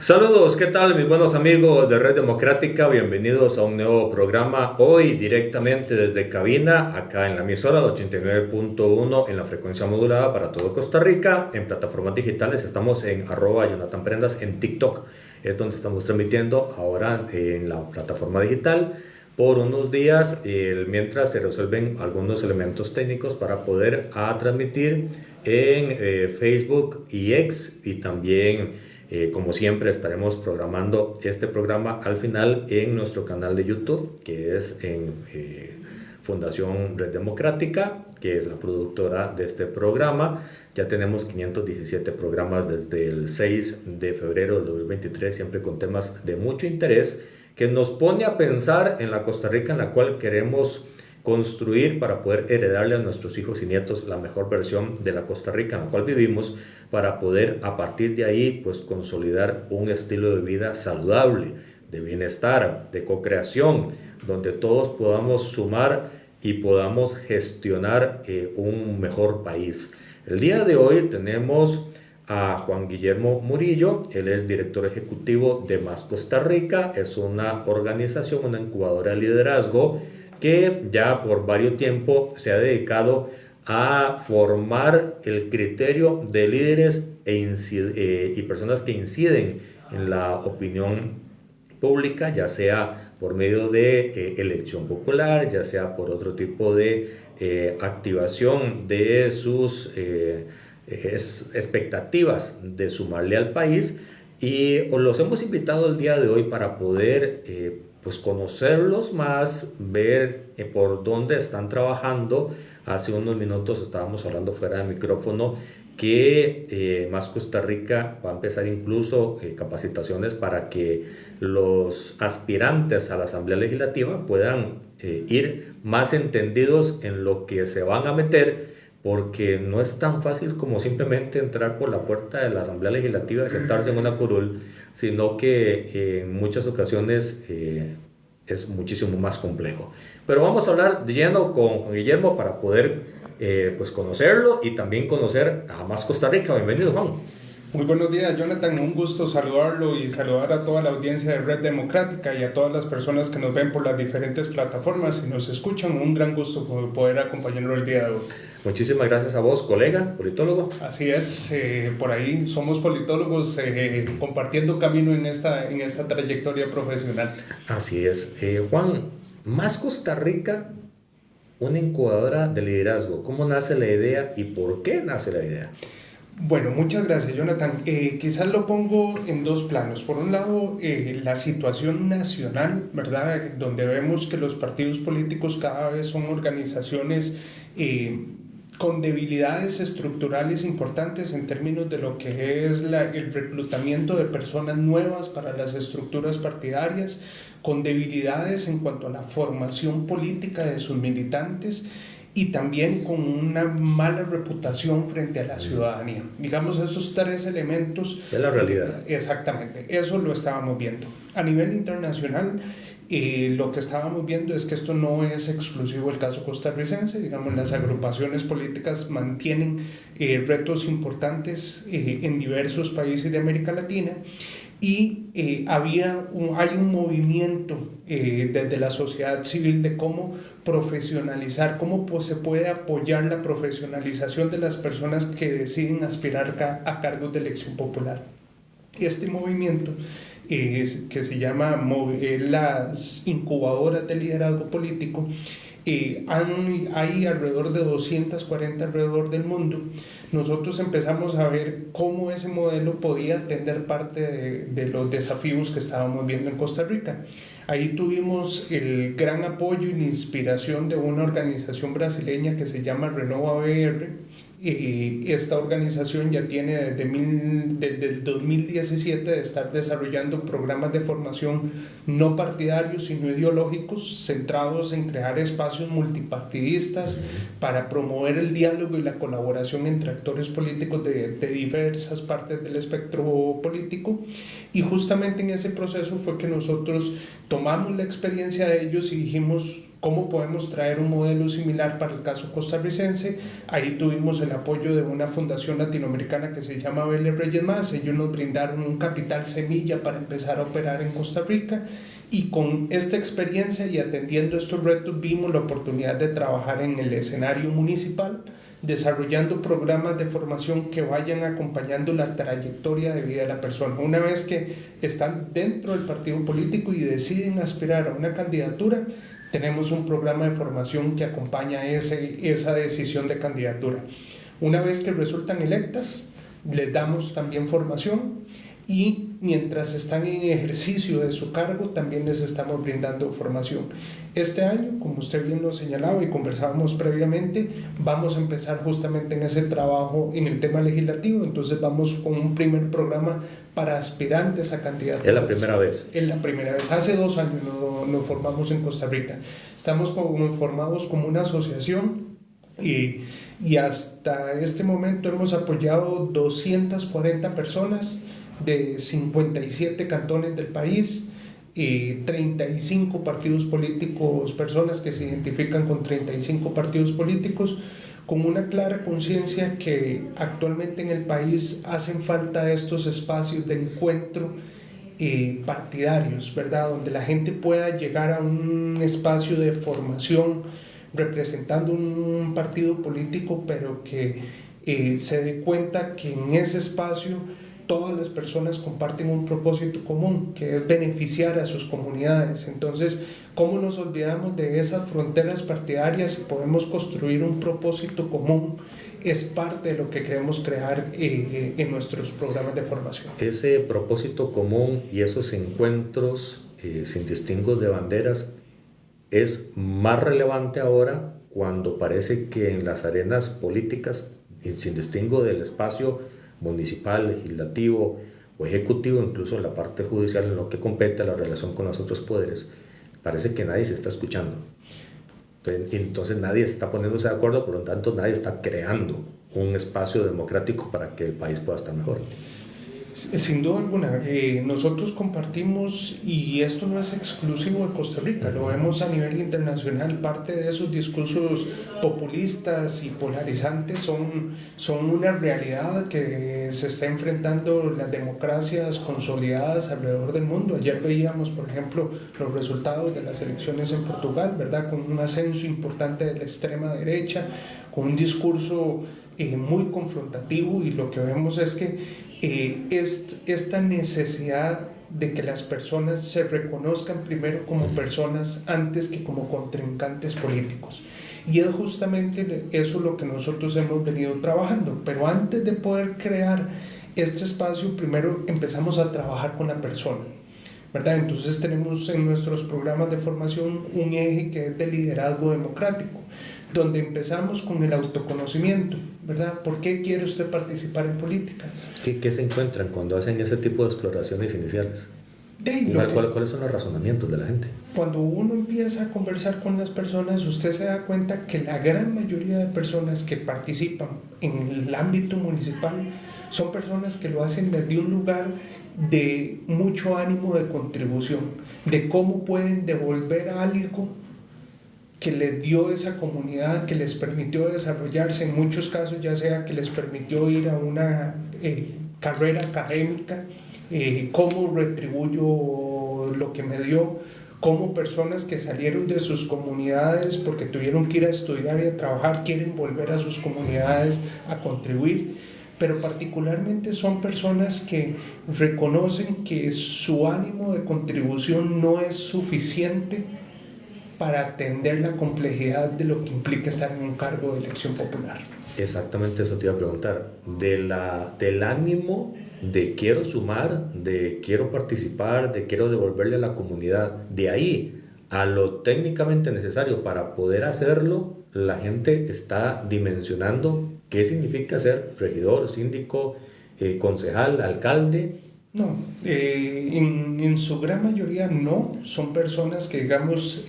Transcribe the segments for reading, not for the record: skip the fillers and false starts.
Saludos, ¿qué tal mis buenos amigos de Red Democrática? Bienvenidos a un nuevo programa, hoy directamente desde cabina, acá en la emisora 89.1 en la frecuencia modulada para todo Costa Rica. En plataformas digitales estamos en @JonathanPrendas en TikTok, es donde estamos transmitiendo ahora en la plataforma digital por unos días, mientras se resuelven algunos elementos técnicos para poder transmitir en Facebook y X, y también como siempre estaremos programando este programa al final en nuestro canal de YouTube, que es en Fundación Red Democrática, que es la productora de este programa. Ya tenemos 517 programas desde el 6 de febrero del 2023, siempre con temas de mucho interés, que nos pone a pensar en la Costa Rica en la cual queremos construir para poder heredarle a nuestros hijos y nietos la mejor versión de la Costa Rica en la cual vivimos, para poder a partir de ahí pues consolidar un estilo de vida saludable, de bienestar, de co-creación, donde todos podamos sumar y podamos gestionar un mejor país. El día de hoy tenemos a Juan Guillermo Murillo. Él es director ejecutivo de Más Costa Rica, es una organización, una incubadora de liderazgo que ya por varios tiempo se ha dedicado a formar el criterio de líderes y personas que inciden en la opinión pública, ya sea por medio de elección popular, ya sea por otro tipo de activación de sus expectativas de sumarle al país. Y los hemos invitado el día de hoy para poder pues conocerlos más, ver por dónde están trabajando. Hace unos minutos estábamos hablando fuera de micrófono que Más Costa Rica va a empezar incluso capacitaciones para que los aspirantes a la Asamblea Legislativa puedan ir más entendidos en lo que se van a meter, porque no es tan fácil como simplemente entrar por la puerta de la Asamblea Legislativa y sentarse en una curul, sino que en muchas ocasiones es muchísimo más complejo. Pero vamos a hablar de lleno con Juan Guillermo para poder pues conocerlo y también conocer a Más Costa Rica. Bienvenido, Juan. Muy buenos días, Jonathan, un gusto saludarlo y saludar a toda la audiencia de Red Democrática y a todas las personas que nos ven por las diferentes plataformas y nos escuchan. Un gran gusto poder acompañarlo el día de hoy. Muchísimas gracias a vos, colega, politólogo. Así es, por ahí somos politólogos compartiendo camino en esta trayectoria profesional. Así es. Juan, Más Costa Rica, una incubadora de liderazgo. ¿Cómo nace la idea y por qué nace la idea? Bueno, muchas gracias, Jonathan. Quizás lo pongo en dos planos. Por un lado, la situación nacional, ¿verdad? Donde vemos que los partidos políticos cada vez son organizaciones con debilidades estructurales importantes en términos de lo que es el reclutamiento de personas nuevas para las estructuras partidarias, con debilidades en cuanto a la formación política de sus militantes, y también con una mala reputación frente a la ciudadanía. Digamos, esos tres elementos... Es la realidad. Exactamente, eso lo estábamos viendo. A nivel internacional, lo que estábamos viendo es que esto no es exclusivo el caso costarricense. Digamos, las agrupaciones políticas mantienen retos importantes en diversos países de América Latina. Y hay un movimiento desde la sociedad civil de cómo profesionalizar, cómo se puede apoyar la profesionalización de las personas que deciden aspirar a cargos de elección popular. Este movimiento que se llama las incubadoras de liderazgo político, hay alrededor de 240 alrededor del mundo. Nosotros empezamos a ver cómo ese modelo podía atender parte de los desafíos que estábamos viendo en Costa Rica. Ahí tuvimos el gran apoyo y la inspiración de una organización brasileña que se llama Renova BR. Esta organización ya tiene desde el 2017 de estar desarrollando programas de formación no partidarios sino ideológicos, centrados en crear espacios multipartidistas para promover el diálogo y la colaboración entre actores políticos de diversas partes del espectro político. Y justamente en ese proceso fue que nosotros tomamos la experiencia de ellos y dijimos, ¿Cómo podemos traer un modelo similar para el caso costarricense? Ahí tuvimos el apoyo de una fundación latinoamericana que se llama Vélez Reyes Más. Ellos nos brindaron un capital semilla para empezar a operar en Costa Rica, y con esta experiencia y atendiendo estos retos vimos la oportunidad de trabajar en el escenario municipal, desarrollando programas de formación que vayan acompañando la trayectoria de vida de la persona. Una vez que están dentro del partido político y deciden aspirar a una candidatura, tenemos un programa de formación que acompaña esa decisión de candidatura. Una vez que resultan electas, les damos también formación, y mientras están en ejercicio de su cargo también les estamos brindando formación. Este año, como usted bien lo señalaba y conversábamos previamente, vamos a empezar justamente en ese trabajo en el tema legislativo. Entonces vamos con un primer programa para aspirantes a candidatos. ¿Es la primera vez? Es la primera vez. Hace 2 años nos formamos en Costa Rica. Estamos formados como una asociación, y hasta este momento hemos apoyado 240 personas de 57 cantones del país, 35 partidos políticos, personas que se identifican con 35 partidos políticos, con una clara conciencia que actualmente en el país hacen falta estos espacios de encuentro partidarios, ¿verdad? Donde la gente pueda llegar a un espacio de formación representando un partido político, pero que se dé cuenta que en ese espacio todas las personas comparten un propósito común, que es beneficiar a sus comunidades. Entonces, ¿cómo nos olvidamos de esas fronteras partidarias y podemos construir un propósito común? Es parte de lo que queremos crear en nuestros programas de formación. Ese propósito común y esos encuentros sin distingos de banderas es más relevante ahora, cuando parece que en las arenas políticas, sin distingo del espacio municipal, legislativo o ejecutivo, incluso en la parte judicial, en lo que compete a la relación con los otros poderes, parece que nadie se está escuchando. Entonces nadie está poniéndose de acuerdo, por lo tanto nadie está creando un espacio democrático para que el país pueda estar mejor. Sin duda alguna, nosotros compartimos, y esto no es exclusivo de Costa Rica, lo vemos a nivel internacional. Parte de esos discursos populistas y polarizantes son una realidad que se está enfrentando las democracias consolidadas alrededor del mundo. Ayer veíamos, por ejemplo, los resultados de las elecciones en Portugal, ¿verdad? Con un ascenso importante de la extrema derecha, con un discurso muy confrontativo, y lo que vemos es que esta necesidad de que las personas se reconozcan primero como personas antes que como contrincantes políticos. Y es justamente eso lo que nosotros hemos venido trabajando. Pero antes de poder crear este espacio, primero empezamos a trabajar con la persona, ¿verdad? Entonces tenemos en nuestros programas de formación un eje que es de liderazgo democrático, donde empezamos con el autoconocimiento, ¿verdad? ¿Por qué quiere usted participar en política? ¿Qué se encuentran cuando hacen ese tipo de exploraciones iniciales? ¿Cuáles son los razonamientos de la gente? Cuando uno empieza a conversar con las personas, usted se da cuenta que la gran mayoría de personas que participan en el ámbito municipal son personas que lo hacen desde un lugar de mucho ánimo de contribución, de cómo pueden devolver algo que les dio esa comunidad, que les permitió desarrollarse, en muchos casos ya sea que les permitió ir a una carrera académica, cómo retribuyo lo que me dio, cómo personas que salieron de sus comunidades porque tuvieron que ir a estudiar y a trabajar quieren volver a sus comunidades a contribuir. Pero particularmente son personas que reconocen que su ánimo de contribución no es suficiente para atender la complejidad de lo que implica estar en un cargo de elección popular. Exactamente eso te iba a preguntar. Del ánimo de quiero sumar, de quiero participar, de quiero devolverle a la comunidad, de ahí a lo técnicamente necesario para poder hacerlo, la gente está dimensionando qué significa ser regidor, síndico, concejal, alcalde, No, en su gran mayoría no, son personas que digamos,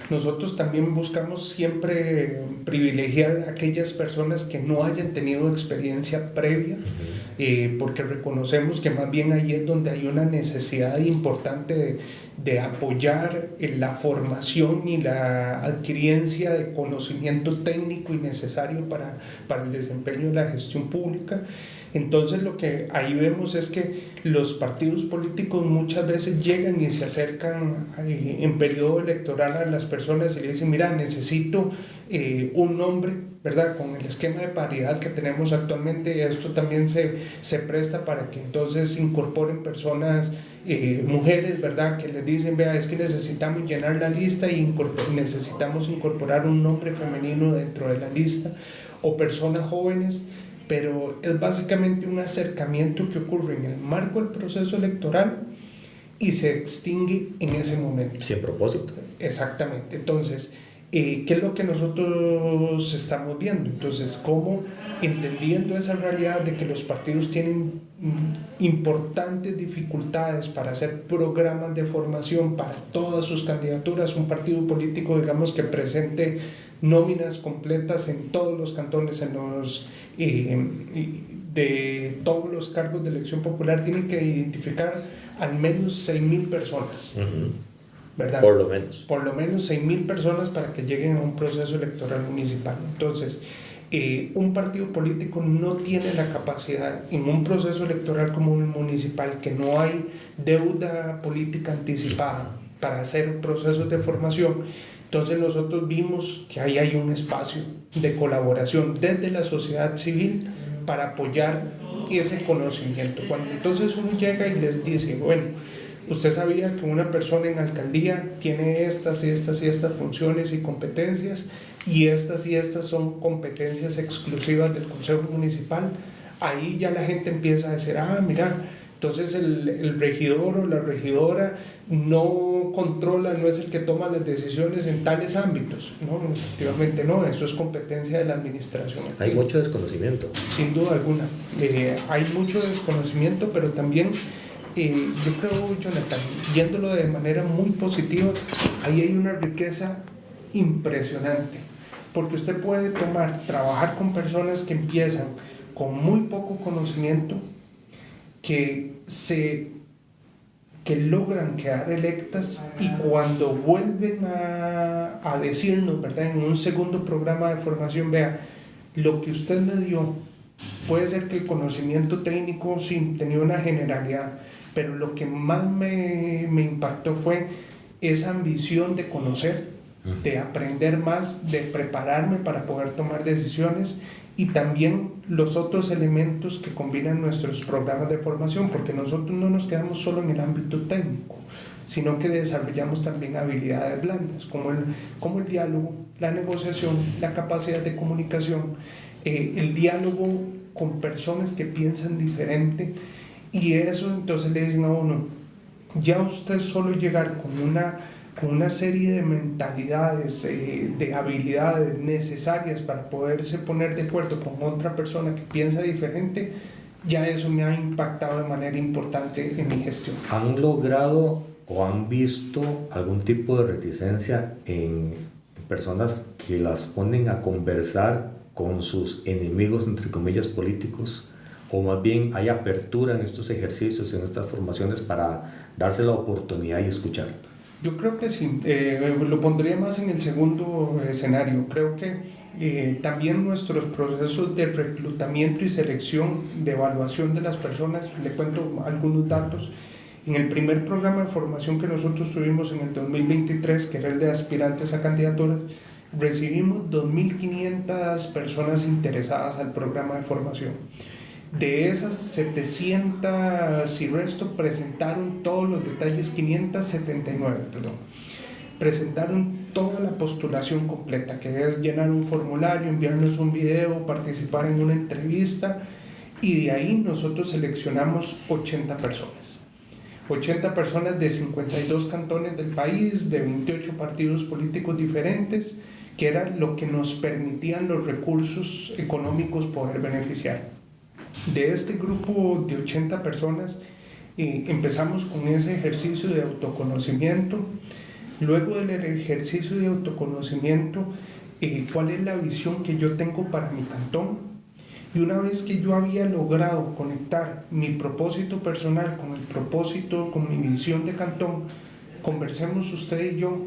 nosotros también buscamos siempre privilegiar a aquellas personas que no hayan tenido experiencia previa, porque reconocemos que más bien ahí es donde hay una necesidad importante de apoyar en la formación y la adquiriencia de conocimiento técnico y necesario para el desempeño de la gestión pública. Entonces lo que ahí vemos es que los partidos políticos muchas veces llegan y se acercan en periodo electoral a las personas y le dicen, mira, necesito un nombre, ¿verdad? Con el esquema de paridad que tenemos actualmente, esto también se presta para que entonces incorporen personas, mujeres, ¿verdad? Que les dicen, vea, es que necesitamos llenar la lista y necesitamos incorporar un nombre femenino dentro de la lista, o personas jóvenes. Pero es básicamente un acercamiento que ocurre en el marco del proceso electoral y se extingue en ese momento. Sin propósito. Exactamente. Entonces, ¿qué es lo que nosotros estamos viendo? Entonces, ¿cómo, entendiendo esa realidad de que los partidos tienen importantes dificultades para hacer programas de formación para todas sus candidaturas, un partido político, digamos, que presente nóminas completas en todos los cantones, en los de todos los cargos de elección popular, tiene que identificar al menos 6,000 personas, ¿verdad? Por lo menos. Por lo menos 6,000 personas para que lleguen a un proceso electoral municipal. Entonces, un partido político no tiene la capacidad en un proceso electoral como un municipal, que no hay deuda política anticipada para hacer procesos de formación. Entonces nosotros vimos que ahí hay un espacio de colaboración desde la sociedad civil para apoyar ese conocimiento. Cuando entonces uno llega y les dice, bueno, usted sabía que una persona en alcaldía tiene estas y estas y estas funciones y competencias, y estas son competencias exclusivas del Consejo Municipal. Ahí ya la gente empieza a decir, mira, entonces el regidor o la regidora no controla, no es el que toma las decisiones en tales ámbitos. No, efectivamente no, eso es competencia de la administración. Hay mucho desconocimiento. Sin duda alguna, hay mucho desconocimiento, pero también yo creo, Jonathan, viéndolo de manera muy positiva, ahí hay una riqueza impresionante, porque usted puede trabajar con personas que empiezan con muy poco conocimiento, que logran quedar electas, y cuando vuelven a decirnos, ¿verdad?, en un segundo programa de formación, vea, lo que usted me dio, puede ser que el conocimiento técnico sí tenía una generalidad, pero lo que más me impactó fue esa ambición de conocer, de aprender más, de prepararme para poder tomar decisiones, y también los otros elementos que combinan nuestros programas de formación, porque nosotros no nos quedamos solo en el ámbito técnico, sino que desarrollamos también habilidades blandas, como el diálogo, la negociación, la capacidad de comunicación, el diálogo con personas que piensan diferente, y eso entonces le dicen a uno, ya usted solo llegar con una serie de mentalidades, de habilidades necesarias para poderse poner de acuerdo con otra persona que piensa diferente, ya eso me ha impactado de manera importante en mi gestión. ¿Han logrado o han visto algún tipo de reticencia en personas que las ponen a conversar con sus enemigos, entre comillas, políticos? ¿O más bien hay apertura en estos ejercicios, en estas formaciones, para darse la oportunidad y escuchar? Yo creo que sí, lo pondría más en el segundo escenario. Creo que también nuestros procesos de reclutamiento y selección, de evaluación de las personas, le cuento algunos datos. En el primer programa de formación que nosotros tuvimos en el 2023, que era el de aspirantes a candidaturas, recibimos 2.500 personas interesadas al programa de formación. De esas 700 y resto presentaron todos los detalles, 579, perdón. Presentaron toda la postulación completa, que es llenar un formulario, enviarnos un video, participar en una entrevista, y de ahí nosotros seleccionamos 80 personas. 80 personas de 52 cantones del país, de 28 partidos políticos diferentes, que era lo que nos permitían los recursos económicos poder beneficiar. De este grupo de 80 personas, Empezamos con ese ejercicio de autoconocimiento. Luego del ejercicio de autoconocimiento, ¿cuál es la visión que yo tengo para mi cantón? Y una vez que yo había logrado conectar mi propósito personal con el propósito, con mi visión de cantón, conversemos usted y yo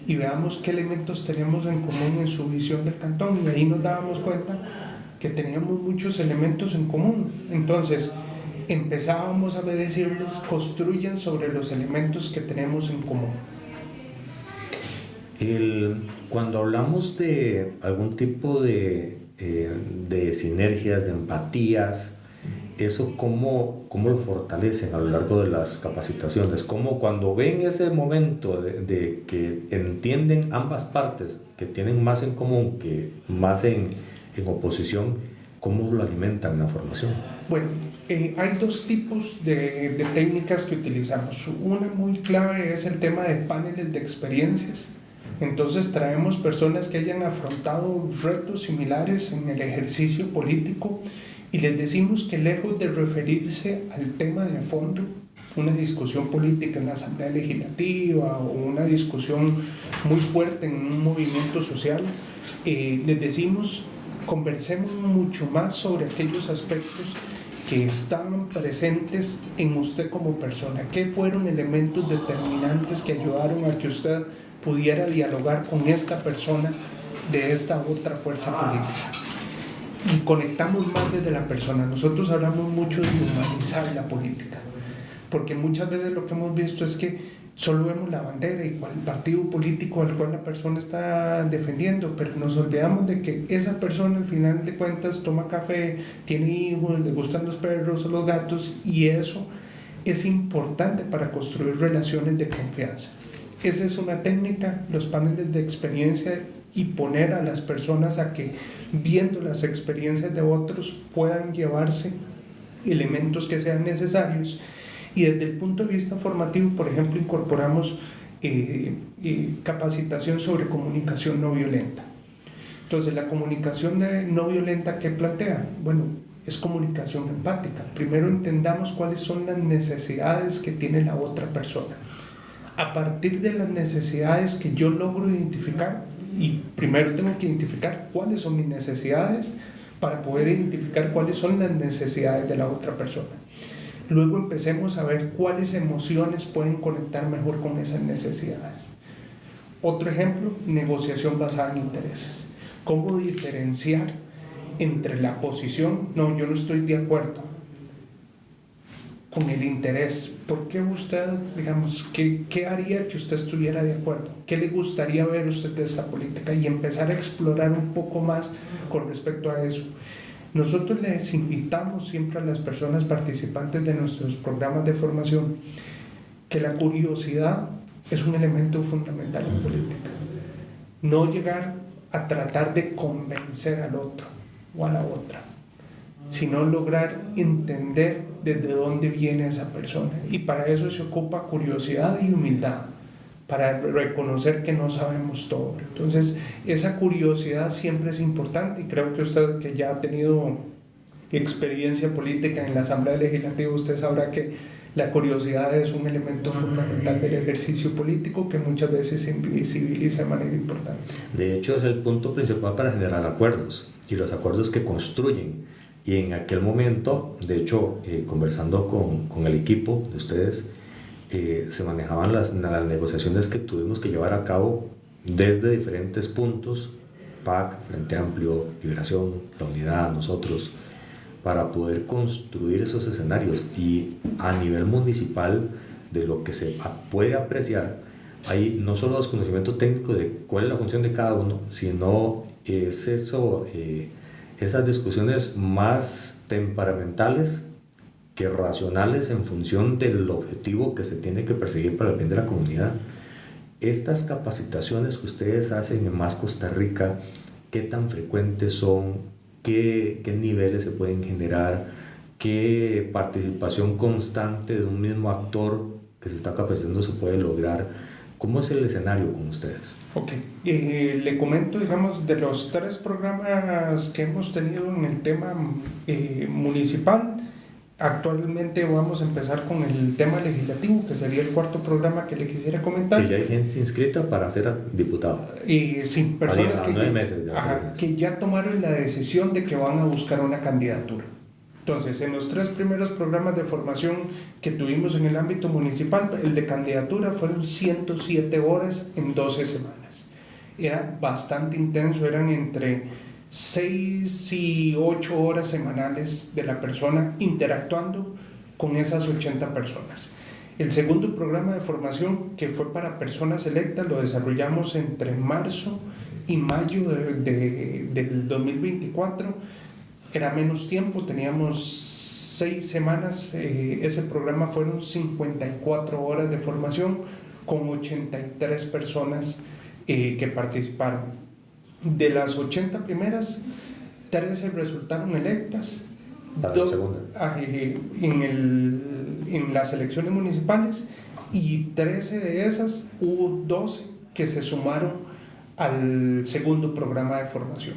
y veamos qué elementos tenemos en común en su visión del cantón. Y ahí nos dábamos cuenta que teníamos muchos elementos en común. Entonces, empezábamos a decirles, construyan sobre los elementos que tenemos en común. Cuando hablamos de algún tipo de sinergias, de empatías, ¿eso cómo lo fortalecen a lo largo de las capacitaciones? ¿Cómo cuando ven ese momento de que entienden ambas partes, que tienen más en común que más en oposición, cómo lo alimentan en la formación? Bueno, hay dos tipos de técnicas que utilizamos. Una muy clave es el tema de paneles de experiencias. Entonces traemos personas que hayan afrontado retos similares en el ejercicio político y les decimos que lejos de referirse al tema de fondo, una discusión política en la Asamblea Legislativa o una discusión muy fuerte en un movimiento social, les decimos conversemos mucho más sobre aquellos aspectos que estaban presentes en usted como persona, qué fueron elementos determinantes que ayudaron a que usted pudiera dialogar con esta persona de esta otra fuerza política. Y conectamos más desde la persona. Nosotros hablamos mucho de humanizar la política, porque muchas veces lo que hemos visto es que solo vemos la bandera y el partido político al cual la persona está defendiendo, pero nos olvidamos de que esa persona al final de cuentas toma café, tiene hijos, le gustan los perros o los gatos, y eso es importante para construir relaciones de confianza. Esa es una técnica, los paneles de experiencia, y poner a las personas a que, viendo las experiencias de otros, puedan llevarse elementos que sean necesarios. Y desde el punto de vista formativo, por ejemplo, incorporamos capacitación sobre comunicación no violenta. Entonces, la comunicación no violenta, ¿qué plantea? Bueno, es comunicación empática. Primero entendamos cuáles son las necesidades que tiene la otra persona. A partir de las necesidades que yo logro identificar, y primero tengo que identificar cuáles son mis necesidades para poder identificar cuáles son las necesidades de la otra persona. Luego empecemos a ver cuáles emociones pueden conectar mejor con esas necesidades. Otro ejemplo, negociación basada en intereses. ¿Cómo diferenciar entre la posición, no, yo no estoy de acuerdo, con el interés? ¿Por qué usted, digamos, qué haría que usted estuviera de acuerdo? ¿Qué le gustaría ver usted de esta política? Y empezar a explorar un poco más con respecto a eso. Nosotros les invitamos siempre a las personas participantes de nuestros programas de formación que la curiosidad es un elemento fundamental en política. No llegar a tratar de convencer al otro o a la otra, sino lograr entender desde dónde viene esa persona. Y para eso se ocupa curiosidad y humildad, para reconocer que no sabemos todo. Entonces, esa curiosidad siempre es importante, y creo que usted, que ya ha tenido experiencia política en la Asamblea Legislativa, usted sabrá que la curiosidad es un elemento fundamental del ejercicio político que muchas veces se invisibiliza de manera importante. De hecho, es el punto principal para generar acuerdos, y los acuerdos que construyen. Y en aquel momento, de hecho, conversando con el equipo de ustedes, se manejaban las negociaciones que tuvimos que llevar a cabo desde diferentes puntos: PAC, Frente Amplio, Liberación, la Unidad, nosotros, para poder construir esos escenarios. Y a nivel municipal, de lo que se puede apreciar, hay no solo los conocimientos técnicos de cuál es la función de cada uno, sino es eso, esas discusiones más temperamentales que racionales en función del objetivo que se tiene que perseguir para el bien de la comunidad. Estas capacitaciones que ustedes hacen en Más Costa Rica, ¿qué tan frecuentes son? ¿Qué niveles se pueden generar? ¿Qué participación constante de un mismo actor que se está capacitando se puede lograr? ¿Cómo es el escenario con ustedes? Ok, le comento, digamos, de los 3 programas que hemos tenido en el tema municipal, Actualmente vamos a empezar con el tema legislativo, que sería el cuarto programa que le quisiera comentar. Y ya hay gente inscrita para ser diputado. Sí, personas a 9 meses que ya tomaron la decisión de que van a buscar una candidatura. Entonces, en los 3 primeros programas de formación que tuvimos en el ámbito municipal, el de candidatura fueron 107 horas en 12 semanas. Era bastante intenso, eran entre 6 y 8 horas semanales de la persona interactuando con esas 80 personas. El segundo programa de formación, que fue para personas electas, lo desarrollamos entre marzo y mayo del 2024. Era menos tiempo, teníamos 6 semanas. Ese programa fueron 54 horas de formación con 83 personas que participaron. De las 80 primeras, 13 resultaron electas. Para la segunda. En las elecciones municipales, y 13 de esas, hubo 12 que se sumaron al segundo programa de formación.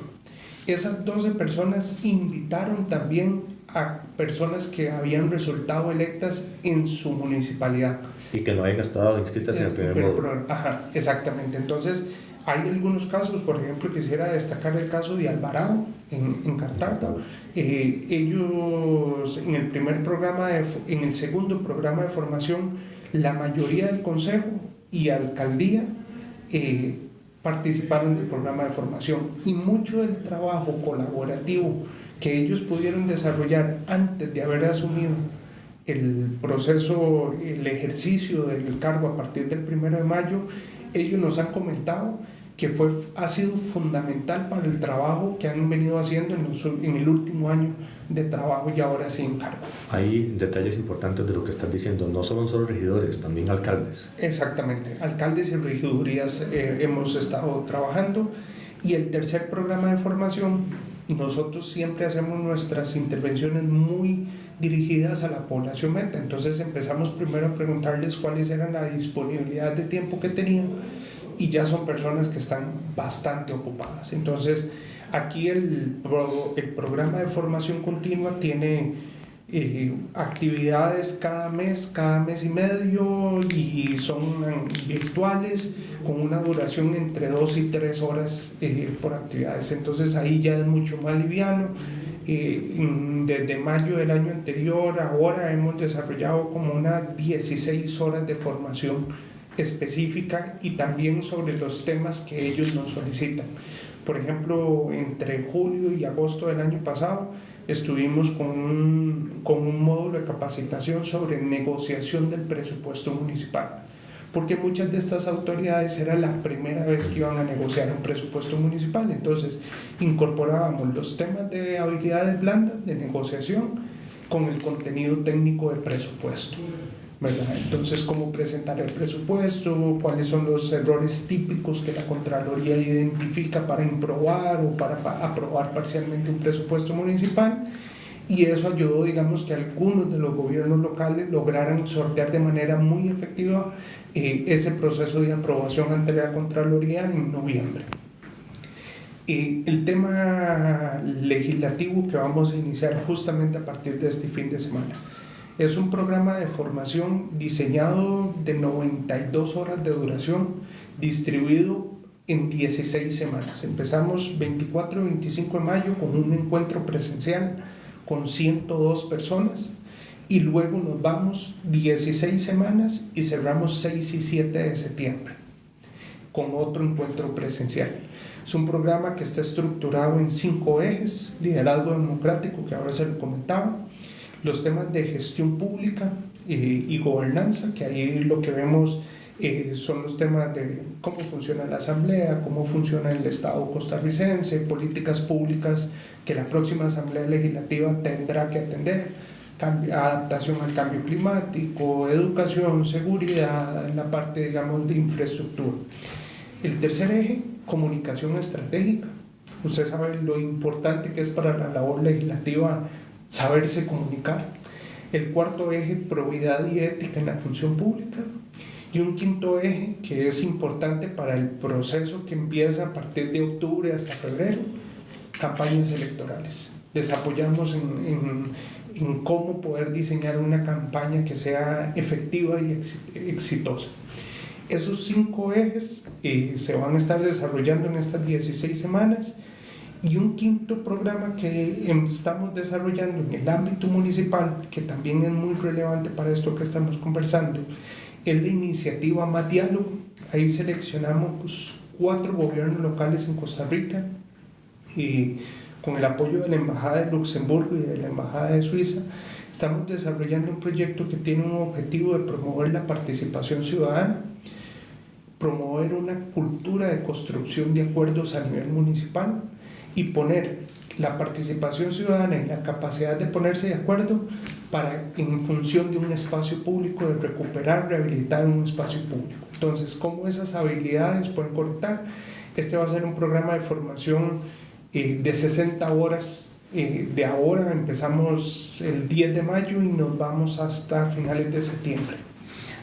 Esas 12 personas invitaron también a personas que habían resultado electas en su municipalidad. Y que no hayan estado inscritas en el primer módulo. Exactamente. Entonces, hay algunos casos, por ejemplo, quisiera destacar el caso de Alvarado en Cartago. Ellos en el segundo programa de formación, la mayoría del consejo y alcaldía participaron del programa de formación, y mucho del trabajo colaborativo que ellos pudieron desarrollar antes de haber asumido el proceso, el ejercicio del cargo a partir del 1 de mayo, ellos nos han comentado que ha sido fundamental para el trabajo que han venido haciendo en el último año de trabajo, y ahora sí en cargo. Hay detalles importantes de lo que estás diciendo, no solo regidores, también alcaldes. Exactamente, alcaldes y regidurías hemos estado trabajando. Y el tercer programa de formación, nosotros siempre hacemos nuestras intervenciones muy dirigidas a la población meta. Entonces empezamos primero a preguntarles cuáles eran la disponibilidad de tiempo que tenían, y ya son personas que están bastante ocupadas. Entonces, aquí el programa de formación continua tiene actividades cada mes y medio, y son virtuales, con una duración entre 2 y 3 horas por actividades. Entonces, ahí ya es mucho más liviano. Desde mayo del año anterior, ahora hemos desarrollado como unas 16 horas de formación específica, y también sobre los temas que ellos nos solicitan. Por ejemplo, entre julio y agosto del año pasado estuvimos con un módulo de capacitación sobre negociación del presupuesto municipal, porque muchas de estas autoridades era la primera vez que iban a negociar un presupuesto municipal. Entonces incorporábamos los temas de habilidades blandas de negociación con el contenido técnico del presupuesto, ¿verdad? Entonces, cómo presentar el presupuesto, cuáles son los errores típicos que la Contraloría identifica para improbar o para aprobar parcialmente un presupuesto municipal. Y eso ayudó, digamos, que algunos de los gobiernos locales lograran sortear de manera muy efectiva ese proceso de aprobación ante la Contraloría en noviembre. El tema legislativo que vamos a iniciar justamente a partir de este fin de semana es un programa de formación diseñado de 92 horas de duración, distribuido en 16 semanas. Empezamos 24 y 25 de mayo con un encuentro presencial con 102 personas, y luego nos vamos 16 semanas y cerramos 6 y 7 de septiembre con otro encuentro presencial. Es un programa que está estructurado en 5 ejes: liderazgo democrático, que ahora se lo comentaba, los temas de gestión pública y gobernanza, que ahí lo que vemos son los temas de cómo funciona la asamblea, cómo funciona el Estado costarricense, políticas públicas que la próxima asamblea legislativa tendrá que atender, adaptación al cambio climático, educación, seguridad, en la parte, digamos, de infraestructura. El tercer eje, comunicación estratégica. Usted sabe lo importante que es para la labor legislativa saberse comunicar. El cuarto eje, probidad y ética en la función pública. Y un quinto eje que es importante para el proceso que empieza a partir de octubre hasta febrero: campañas electorales. les apoyamos en cómo poder diseñar una campaña que sea efectiva y exitosa. Esos 5 ejes se van a estar desarrollando en estas 16 semanas, y un quinto programa que estamos desarrollando en el ámbito municipal, que también es muy relevante para esto que estamos conversando, es la iniciativa Más Diálogo. Ahí seleccionamos 4 gobiernos locales en Costa Rica, y con el apoyo de la Embajada de Luxemburgo y de la Embajada de Suiza, estamos desarrollando un proyecto que tiene un objetivo de promover la participación ciudadana, promover una cultura de construcción de acuerdos a nivel municipal y poner la participación ciudadana y la capacidad de ponerse de acuerdo en función de un espacio público, de recuperar, rehabilitar un espacio público. Entonces, ¿cómo esas habilidades pueden conectar? Este va a ser un programa de formación de 60 horas. De ahora empezamos el 10 de mayo y nos vamos hasta finales de septiembre.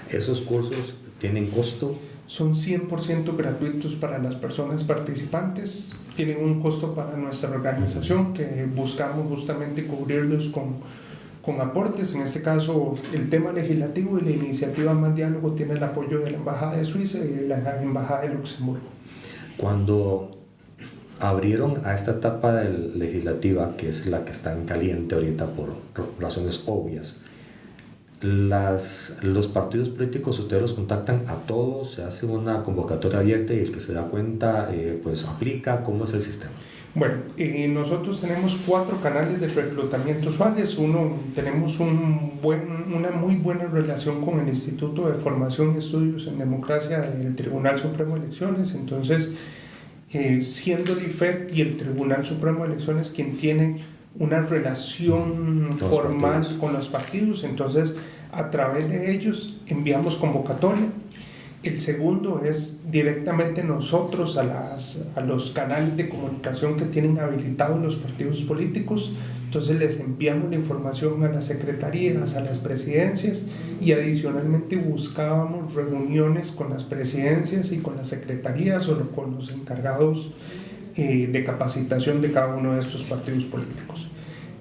¿Esos cursos tienen costo? Son 100% gratuitos para las personas participantes, tienen un costo para nuestra organización que buscamos justamente cubrirlos con aportes. En este caso, el tema legislativo y la iniciativa Más Diálogo tiene el apoyo de la Embajada de Suiza y de la Embajada de Luxemburgo. Cuando abrieron a esta etapa legislativa, que es la que está en caliente ahorita por razones obvias, los partidos políticos, ustedes los contactan a todos, se hace una convocatoria abierta y el que se da cuenta pues aplica. ¿Cómo es el sistema? Bueno, nosotros tenemos 4 canales de reclutamiento usuales. Tenemos una muy buena relación con el Instituto de Formación y Estudios en Democracia del Tribunal Supremo de Elecciones. Entonces, siendo el IFET y el Tribunal Supremo de Elecciones quien tienen una relación formal con los partidos, entonces a través de ellos enviamos convocatoria. El segundo es directamente nosotros a los canales de comunicación que tienen habilitados los partidos políticos, entonces les enviamos la información a las secretarías, a las presidencias, y adicionalmente buscábamos reuniones con las presidencias y con las secretarías o con los encargados de capacitación de cada uno de estos partidos políticos.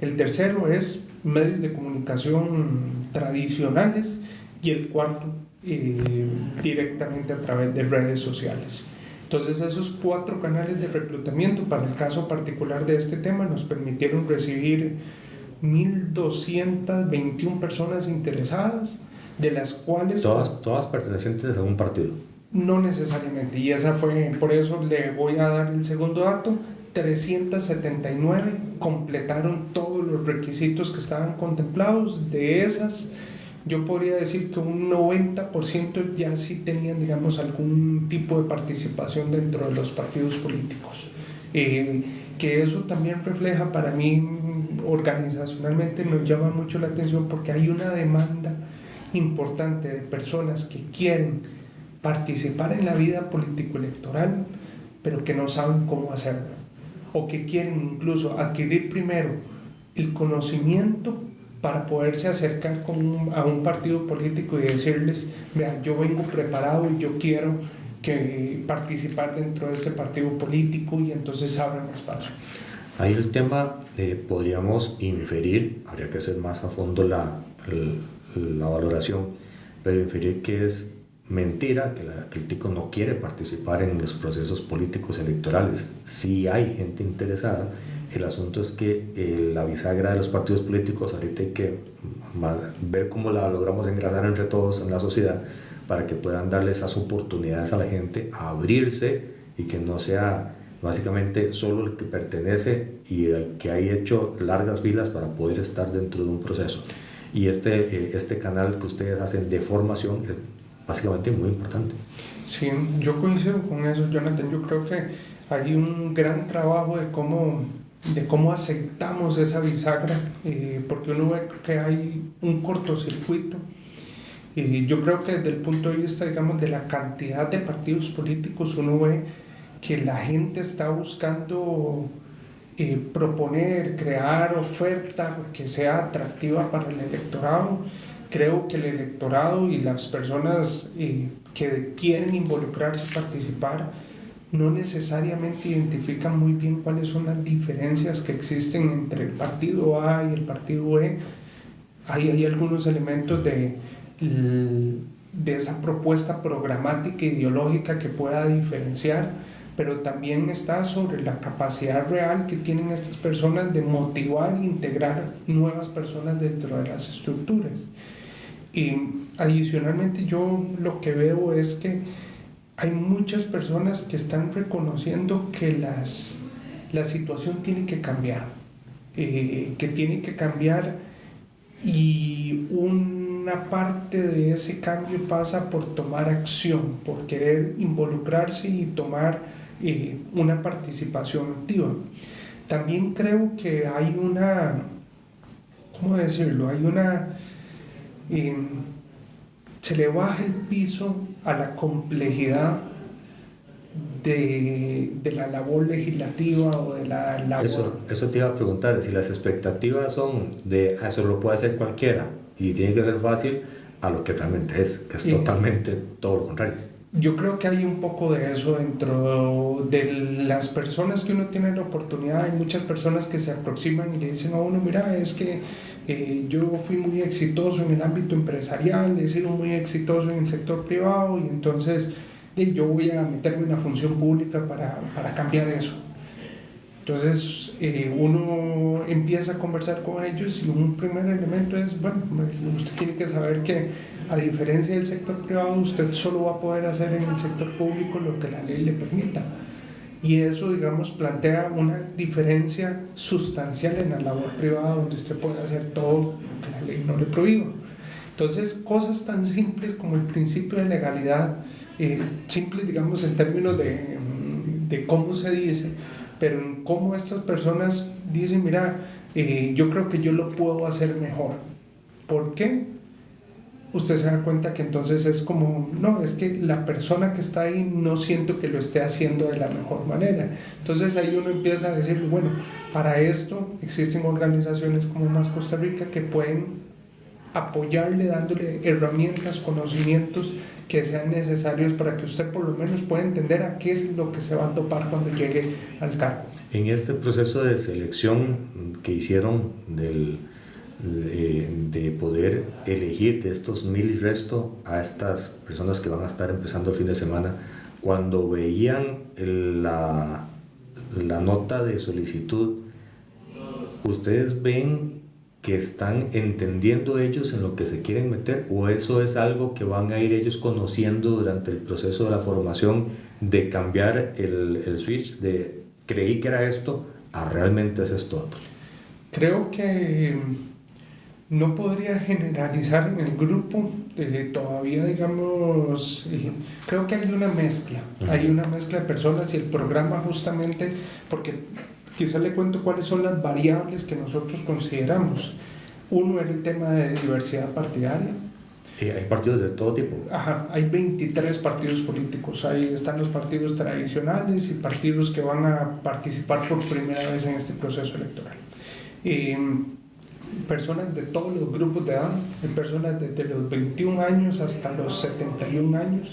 El tercero es medios de comunicación tradicionales, y el cuarto directamente a través de redes sociales. Entonces, esos 4 canales de reclutamiento para el caso particular de este tema nos permitieron recibir 1.221 personas interesadas, de las cuales todas pertenecientes a un partido. No necesariamente, y por eso le voy a dar el segundo dato. 379 completaron todos los requisitos que estaban contemplados. De esas, yo podría decir que un 90% ya sí tenían, digamos, algún tipo de participación dentro de los partidos políticos. Que eso también refleja, para mí organizacionalmente nos llama mucho la atención, porque hay una demanda importante de personas que quieren participar en la vida político-electoral, pero que no saben cómo hacerlo, o que quieren incluso adquirir primero el conocimiento para poderse acercar a un partido político y decirles: vean, yo vengo preparado y yo quiero participar dentro de este partido político, y entonces abran espacio. Ahí el tema, podríamos inferir, habría que hacer más a fondo la valoración, pero inferir que es mentira que el tico no quiere participar en los procesos políticos electorales. Sí hay gente interesada. El asunto es que la bisagra de los partidos políticos ahorita hay que ver cómo la logramos engrasar entre todos en la sociedad, para que puedan darle esas oportunidades a la gente a abrirse, y que no sea básicamente solo el que pertenece y el que ha hecho largas filas para poder estar dentro de un proceso. Y este canal que ustedes hacen de formación es básicamente muy importante. Sí, yo coincido con eso, Jonathan. Yo creo que hay un gran trabajo de cómo aceptamos esa bisagra, porque uno ve que hay un cortocircuito. Yo creo que desde el punto de vista, digamos, de la cantidad de partidos políticos, uno ve que la gente está buscando proponer, crear oferta que sea atractiva para el electorado. Creo que el electorado y las personas que quieren involucrarse y participar no necesariamente identifican muy bien cuáles son las diferencias que existen entre el partido A y el partido B. Hay algunos elementos de esa propuesta programática e ideológica que pueda diferenciar, pero también está sobre la capacidad real que tienen estas personas de motivar e integrar nuevas personas dentro de las estructuras. Y adicionalmente yo lo que veo es que hay muchas personas que están reconociendo que la situación tiene que cambiar, y una parte de ese cambio pasa por tomar acción, por querer involucrarse y tomar una participación activa. También creo que hay una, ¿cómo decirlo? Se le baja el piso a la complejidad de la labor legislativa o de la labor. Eso te iba a preguntar, si las expectativas son de eso lo puede hacer cualquiera y tiene que ser fácil, a lo que realmente es, que es totalmente todo lo contrario. Yo creo que hay un poco de eso dentro de las personas que uno tiene la oportunidad. Hay muchas personas que se aproximan y le dicen a uno, mira, es que yo fui muy exitoso en el ámbito empresarial, he sido muy exitoso en el sector privado y entonces yo voy a meterme en la función pública para cambiar eso. Entonces uno empieza a conversar con ellos y un primer elemento es, bueno, usted tiene que saber que a diferencia del sector privado, usted solo va a poder hacer en el sector público lo que la ley le permita. Y eso, digamos, plantea una diferencia sustancial en la labor privada, donde usted puede hacer todo lo que la ley no le prohíba. Entonces, cosas tan simples como el principio de legalidad, simples, digamos, en términos de cómo se dice, pero en cómo estas personas dicen, mira, yo creo que yo lo puedo hacer mejor. ¿Por qué? Usted se da cuenta que entonces es como, no, es que la persona que está ahí no siento que lo esté haciendo de la mejor manera. Entonces ahí uno empieza a decir, bueno, para esto existen organizaciones como Más Costa Rica que pueden apoyarle, dándole herramientas, conocimientos que sean necesarios para que usted por lo menos pueda entender a qué es lo que se va a topar cuando llegue al cargo. En este proceso de selección que hicieron de poder elegir de estos 1000 y resto a estas personas que van a estar empezando el fin de semana, cuando veían la nota de solicitud, ¿ustedes ven que están entendiendo ellos en lo que se quieren meter, o eso es algo que van a ir ellos conociendo durante el proceso de la formación, de cambiar el switch de creí que era esto a realmente es esto otro? Creo que no podría generalizar en el grupo, todavía digamos, creo que hay una mezcla, hay una mezcla de personas y el programa justamente, porque quizás le cuento cuáles son las variables que nosotros consideramos. Uno era el tema de diversidad partidaria. Hay partidos de todo tipo. Ajá, hay 23 partidos políticos, ahí están los partidos tradicionales y partidos que van a participar por primera vez en este proceso electoral. Personas de todos los grupos de edad, personas desde los 21 años hasta los 71 años,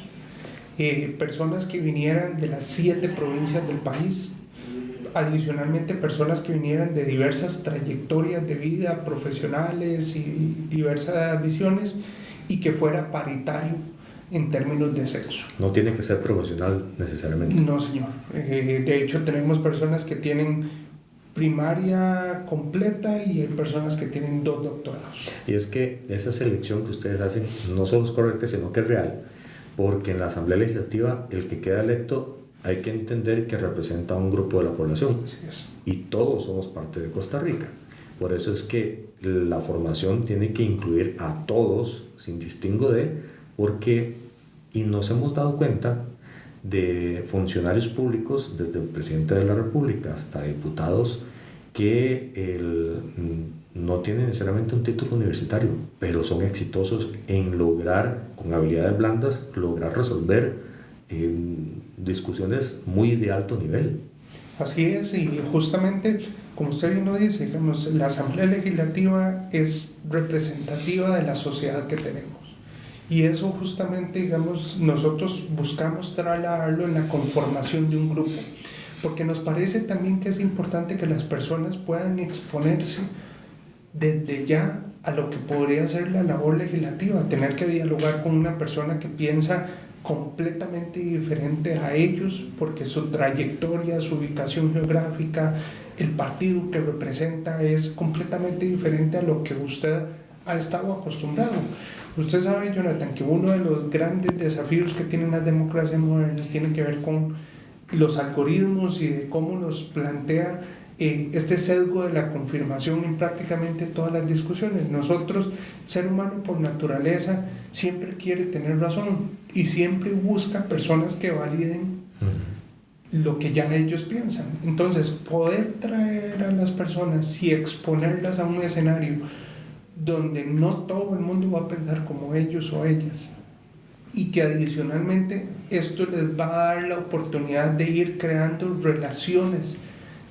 personas que vinieran de las 7 provincias del país, adicionalmente personas que vinieran de diversas trayectorias de vida, profesionales y diversas visiones, y que fuera paritario en términos de sexo. No tiene que ser profesional necesariamente. No, señor. De hecho, tenemos personas que tienen primaria completa y hay personas que tienen 2 doctorados. Y es que esa selección que ustedes hacen no solo es correcta, sino que es real, porque en la Asamblea Legislativa el que queda electo hay que entender que representa a un grupo de la población. Así es. Y todos somos parte de Costa Rica. Por eso es que la formación tiene que incluir a todos, sin distingo de, y nos hemos dado cuenta de funcionarios públicos, desde el presidente de la República hasta diputados, que no tienen necesariamente un título universitario, pero son exitosos en lograr, con habilidades blandas, lograr resolver discusiones muy de alto nivel. Así es, y justamente, como usted bien lo dice, la Asamblea Legislativa es representativa de la sociedad que tenemos. Y eso justamente, digamos, nosotros buscamos trasladarlo en la conformación de un grupo, porque nos parece también que es importante que las personas puedan exponerse desde ya a lo que podría ser la labor legislativa, tener que dialogar con una persona que piensa completamente diferente a ellos, porque su trayectoria, su ubicación geográfica, el partido que representa es completamente diferente a lo que usted ha estado acostumbrado. Usted sabe, Jonathan, que uno de los grandes desafíos que tienen las democracias modernas tiene que ver con los algoritmos y de cómo los plantea este sesgo de la confirmación en prácticamente todas las discusiones. Nosotros, ser humano por naturaleza, siempre quiere tener razón y siempre busca personas que validen lo que ya ellos piensan. Entonces, poder traer a las personas y exponerlas a un escenario donde no todo el mundo va a pensar como ellos o ellas, y que adicionalmente esto les va a dar la oportunidad de ir creando relaciones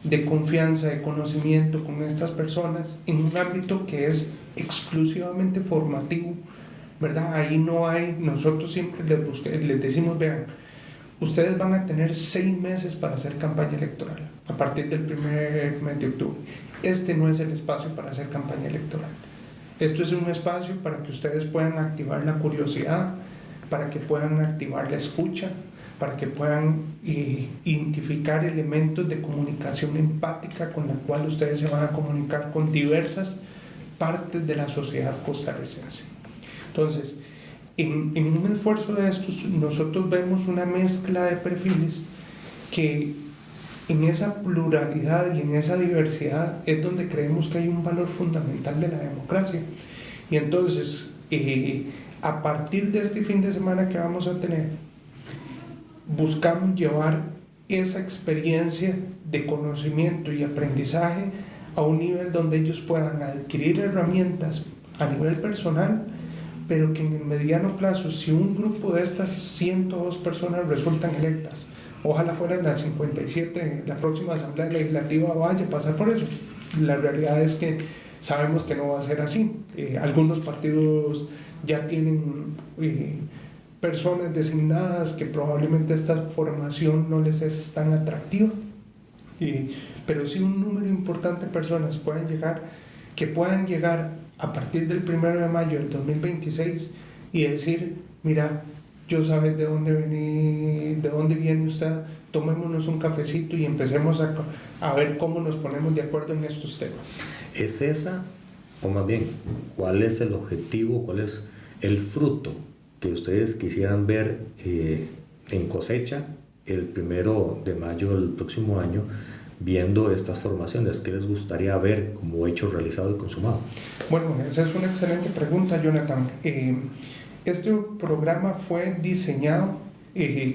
de confianza, de conocimiento con estas personas en un ámbito que es exclusivamente formativo, ¿verdad? Ahí no hay, nosotros siempre les decimos, vean, ustedes van a tener 6 meses para hacer campaña electoral a partir del 1 mes de octubre. Este no es el espacio para hacer campaña electoral. Esto es un espacio para que ustedes puedan activar la curiosidad, para que puedan activar la escucha, para que puedan identificar elementos de comunicación empática con la cual ustedes se van a comunicar con diversas partes de la sociedad costarricense. Entonces, en un esfuerzo de estos, nosotros vemos una mezcla de perfiles que en esa pluralidad y en esa diversidad es donde creemos que hay un valor fundamental de la democracia. Y entonces, a partir de este fin de semana que vamos a tener, buscamos llevar esa experiencia de conocimiento y aprendizaje a un nivel donde ellos puedan adquirir herramientas a nivel personal, pero que en el mediano plazo, si un grupo de estas 102 personas resultan electas, ojalá fueran las 57, la próxima asamblea legislativa vaya a pasar por eso. La realidad es que sabemos que no va a ser así. Algunos partidos ya tienen personas designadas que probablemente esta formación no les es tan atractiva, pero sí un número importante de personas puedan llegar a partir del 1 de mayo del 2026 y decir, mira, yo sabes de dónde viene usted, tomémonos un cafecito y empecemos a ver cómo nos ponemos de acuerdo en estos temas. ¿Es esa, o más bien, cuál es el objetivo, cuál es el fruto que ustedes quisieran ver en cosecha el 1 de mayo del próximo año, viendo estas formaciones? ¿Qué les gustaría ver como hecho realizado y consumado? Bueno, esa es una excelente pregunta, Jonathan. Este programa fue diseñado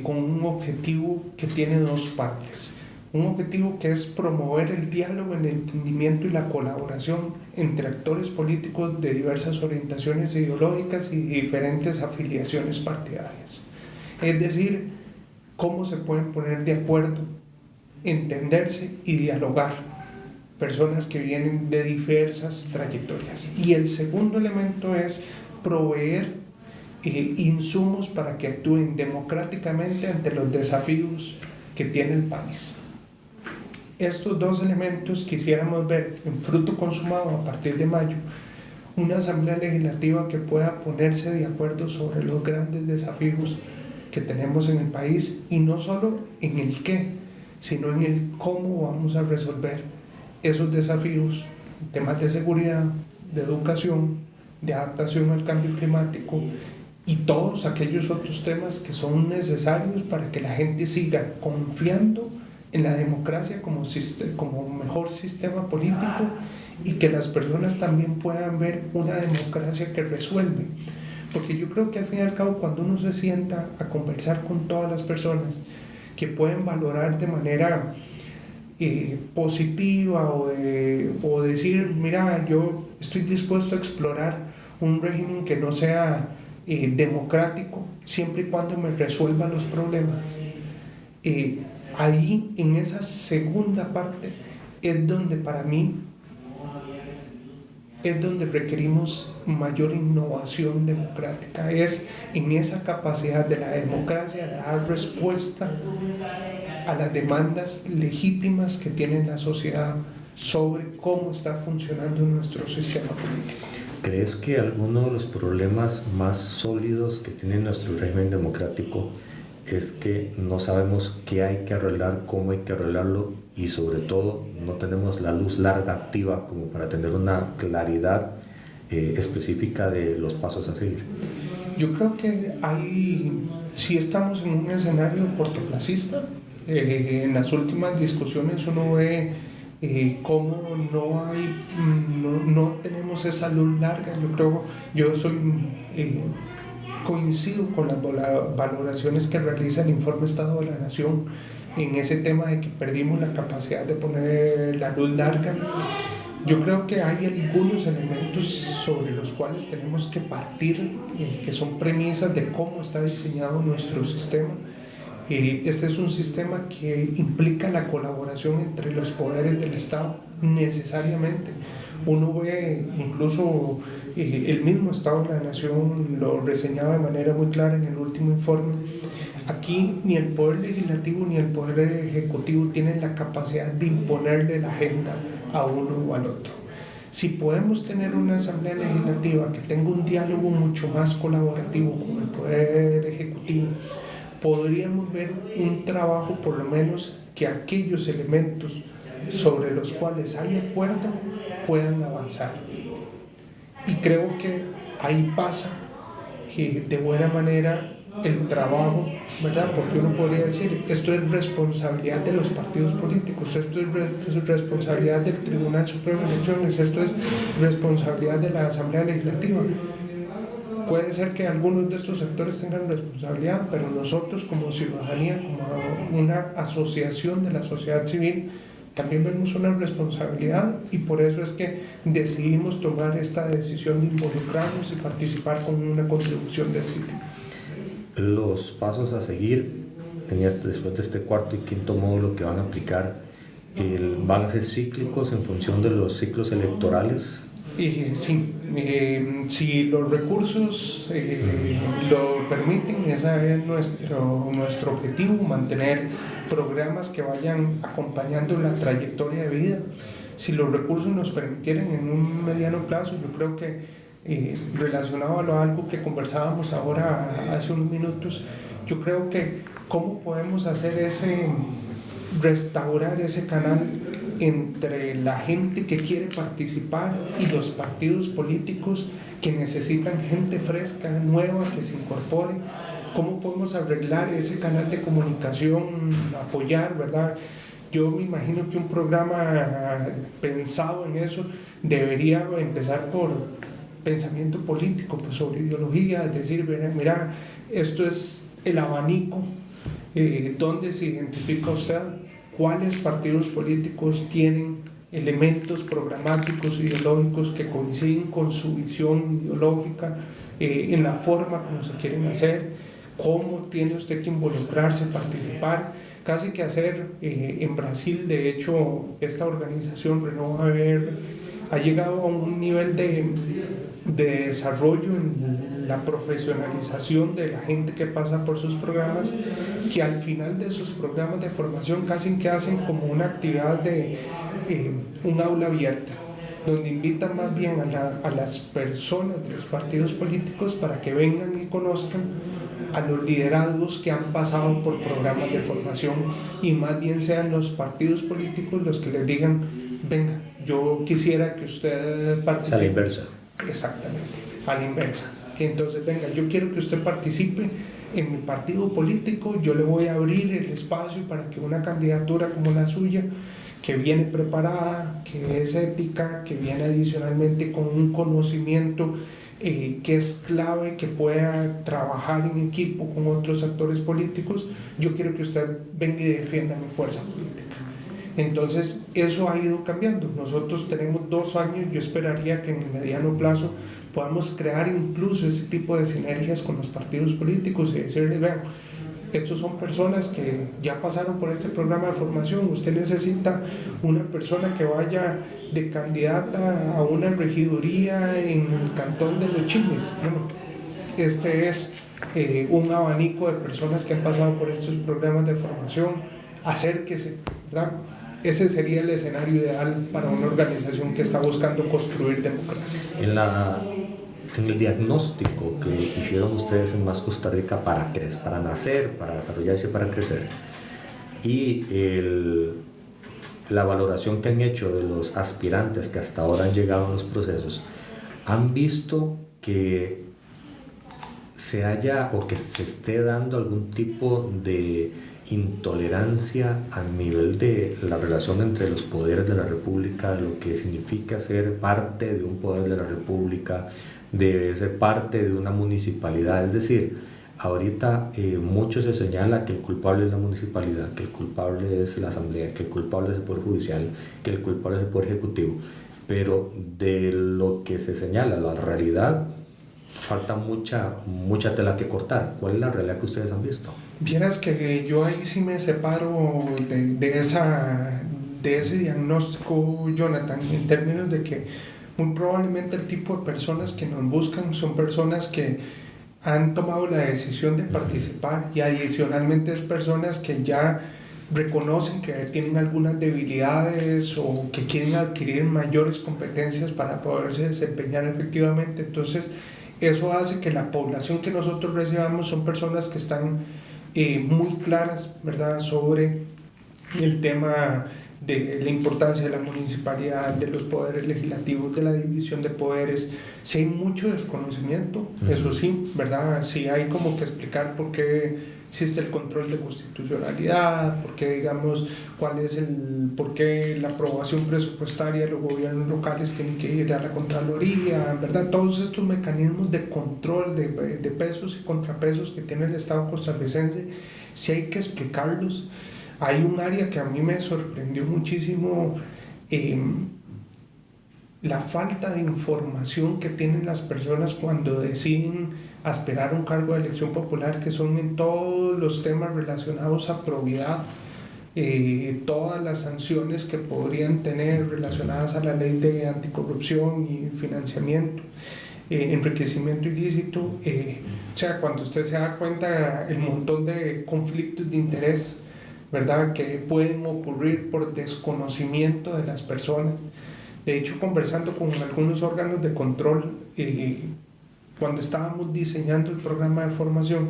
con un objetivo que tiene 2 partes. Un objetivo que es promover el diálogo, el entendimiento y la colaboración entre actores políticos de diversas orientaciones ideológicas y diferentes afiliaciones partidarias. Es decir, cómo se pueden poner de acuerdo, entenderse y dialogar personas que vienen de diversas trayectorias. Y el segundo elemento es proveer insumos para que actúen democráticamente ante los desafíos que tiene el país. Estos 2 elementos quisiéramos ver en fruto consumado a partir de mayo, una asamblea legislativa que pueda ponerse de acuerdo sobre los grandes desafíos que tenemos en el país, y no solo en el qué, sino en el cómo vamos a resolver esos desafíos, temas de seguridad, de educación, de adaptación al cambio climático y todos aquellos otros temas que son necesarios para que la gente siga confiando en la democracia como mejor sistema político, y que las personas también puedan ver una democracia que resuelve. Porque yo creo que al fin y al cabo, cuando uno se sienta a conversar con todas las personas que pueden valorar de manera positiva o decir, mira, yo estoy dispuesto a explorar un régimen que no sea democrático, siempre y cuando me resuelva los problemas. Ahí, en esa segunda parte, es donde para mí es donde requerimos mayor innovación democrática, es en esa capacidad de la democracia de dar respuesta a las demandas legítimas que tiene la sociedad sobre cómo está funcionando nuestro sistema político. ¿Crees que alguno de los problemas más sólidos que tiene nuestro régimen democrático es que no sabemos qué hay que arreglar, cómo hay que arreglarlo y sobre todo no tenemos la luz larga activa como para tener una claridad específica de los pasos a seguir? Yo creo que si estamos en un escenario cortoplacista, en las últimas discusiones uno ve cómo no tenemos esa luz larga. Coincido con las valoraciones que realiza el informe Estado de la Nación en ese tema de que perdimos la capacidad de poner la luz larga. Yo creo que hay algunos elementos sobre los cuales tenemos que partir, que son premisas de cómo está diseñado nuestro sistema. Este es un sistema que implica la colaboración entre los poderes del Estado necesariamente. Uno ve incluso el mismo Estado de la Nación lo reseñaba de manera muy clara en el último informe. Aquí ni el Poder Legislativo ni el Poder Ejecutivo tienen la capacidad de imponerle la agenda a uno o al otro. Si podemos tener una Asamblea Legislativa que tenga un diálogo mucho más colaborativo con el Poder Ejecutivo, podríamos ver un trabajo, por lo menos, que aquellos elementos sobre los cuales hay acuerdo puedan avanzar. Y creo que ahí pasa de buena manera el trabajo, ¿verdad? Porque uno podría decir que esto es responsabilidad de los partidos políticos, esto es responsabilidad del Tribunal Supremo de Elecciones, esto es responsabilidad de la Asamblea Legislativa. Puede ser que algunos de estos sectores tengan responsabilidad, pero nosotros como ciudadanía, como una asociación de la sociedad civil, también vemos una responsabilidad y por eso es que decidimos tomar esta decisión de involucrarnos y participar con una contribución de este tipo. Los pasos a seguir después de este cuarto y quinto módulo que van a aplicar van a ser cíclicos en función de los ciclos electorales. Sí, si los recursos lo permiten, ese es nuestro objetivo, mantener programas que vayan acompañando la trayectoria de vida. Si los recursos nos permitieran en un mediano plazo, yo creo que relacionado a algo que conversábamos ahora hace unos minutos, yo creo que cómo podemos hacer restaurar ese canal entre la gente que quiere participar y los partidos políticos que necesitan gente fresca, nueva, que se incorpore. ¿Cómo podemos arreglar ese canal de comunicación, apoyar, verdad? Yo me imagino que un programa pensado en eso debería empezar por pensamiento político, pues sobre ideología, es decir, mira, esto es el abanico, donde se identifica usted cuáles partidos políticos tienen elementos programáticos, ideológicos que coinciden con su visión ideológica, en la forma como se quieren hacer, cómo tiene usted que involucrarse, participar, casi que hacer en Brasil. De hecho, esta organización Renova ha llegado a un nivel de desarrollo en la profesionalización de la gente que pasa por sus programas, que al final de sus programas de formación casi que hacen como una actividad de un aula abierta, donde invitan más bien a las personas de los partidos políticos para que vengan y conozcan a los liderazgos que han pasado por programas de formación y más bien sean los partidos políticos los que les digan, venga, yo quisiera que usted participe. A la inversa. Exactamente, a la inversa. Que entonces, venga, yo quiero que usted participe en mi partido político, yo le voy a abrir el espacio para que una candidatura como la suya, que viene preparada, que es ética, que viene adicionalmente con un conocimiento que es clave, que pueda trabajar en equipo con otros actores políticos, yo quiero que usted venga y defienda mi fuerza política. Entonces, eso ha ido cambiando. Nosotros tenemos 2 años, yo esperaría que en el mediano plazo podamos crear incluso ese tipo de sinergias con los partidos políticos y decirles, vean, Estos son personas que ya pasaron por este programa de formación. Usted necesita una persona que vaya de candidata a una regiduría en el cantón de Los Chiles. Bueno, este es un abanico de personas que han pasado por estos programas de formación. Acérquese, ¿verdad? Ese sería el escenario ideal para una organización que está buscando construir democracia. En el diagnóstico que hicieron ustedes en Más Costa Rica para nacer, para desarrollarse y para crecer, y la valoración que han hecho de los aspirantes que hasta ahora han llegado a los procesos, ¿han visto que se haya o que se esté dando algún tipo de intolerancia a nivel de la relación entre los poderes de la República, de lo que significa ser parte de un poder de la República, de ser parte de una municipalidad? Es decir, ahorita mucho se señala que el culpable es la municipalidad, que el culpable es la asamblea, que el culpable es el poder judicial, que el culpable es el poder ejecutivo, pero de lo que se señala, la realidad, falta mucha tela que cortar. ¿Cuál es la realidad que ustedes han visto? Vieras que yo ahí sí me separo de ese diagnóstico, Jonathan, en términos de que muy probablemente el tipo de personas que nos buscan son personas que han tomado la decisión de participar, y adicionalmente es personas que ya reconocen que tienen algunas debilidades o que quieren adquirir mayores competencias para poderse desempeñar efectivamente. Entonces eso hace que la población que nosotros recibamos son personas que están muy claras, ¿verdad?, sobre el tema de la importancia de la municipalidad, de los poderes legislativos, de la división de poderes. Sí hay mucho desconocimiento, eso sí, ¿verdad? Sí hay como que explicar por qué existe el control de constitucionalidad, por qué, digamos, por qué la aprobación presupuestaria de los gobiernos locales tiene que ir a la Contraloría, ¿verdad? Todos estos mecanismos de control de pesos y contrapesos que tiene el Estado costarricense, sí hay que explicarlos. Hay un área que a mí me sorprendió muchísimo, la falta de información que tienen las personas cuando deciden aspirar a un cargo de elección popular, que son en todos los temas relacionados a probidad, todas las sanciones que podrían tener relacionadas a la ley de anticorrupción y financiamiento, enriquecimiento ilícito. O sea, cuando usted se da cuenta el montón de conflictos de interés, ¿verdad?, que pueden ocurrir por desconocimiento de las personas. De hecho, conversando con algunos órganos de control, cuando estábamos diseñando el programa de formación,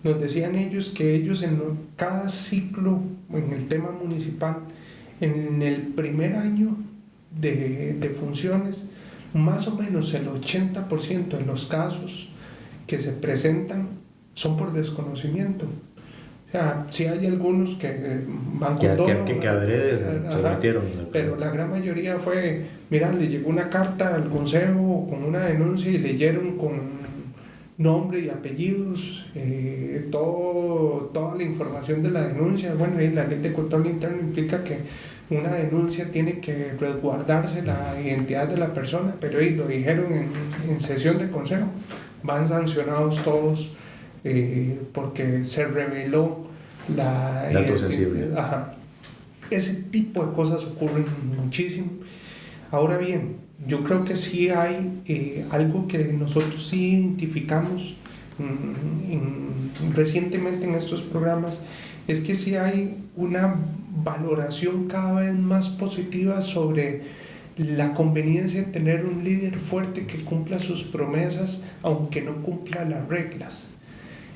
nos decían ellos que ellos en cada ciclo, en el tema municipal, en el primer año de funciones, más o menos el 80% de los casos que se presentan son por desconocimiento. O sea, sí hay algunos que van con dolo, que adrede se metieron. Pero la gran mayoría fue, mira, le llegó una carta al consejo con una denuncia y leyeron con nombre y apellidos toda la información de la denuncia. Bueno, y la ley de control interno implica que una denuncia tiene que resguardarse la identidad de la persona, pero lo dijeron en sesión de consejo, van sancionados todos. Porque se reveló datos sensibles. Ese tipo de cosas ocurren muchísimo. Ahora bien, yo creo que sí hay algo que nosotros sí identificamos recientemente en estos programas, es que sí hay una valoración cada vez más positiva sobre la conveniencia de tener un líder fuerte que cumpla sus promesas aunque no cumpla las reglas.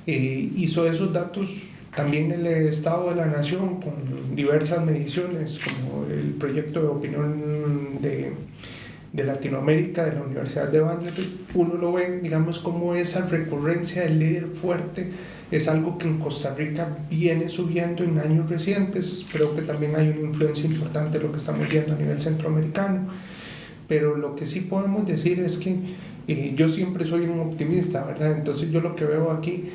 Hizo esos datos también el Estado de la Nación con diversas mediciones, como el proyecto de opinión de Latinoamérica de la Universidad de Vanderbilt. Uno lo ve, digamos, como esa recurrencia del líder fuerte es algo que en Costa Rica viene subiendo en años recientes. Creo que también hay una influencia importante de lo que estamos viendo a nivel centroamericano, pero lo que sí podemos decir es que yo siempre soy un optimista, ¿verdad? Entonces yo lo que veo aquí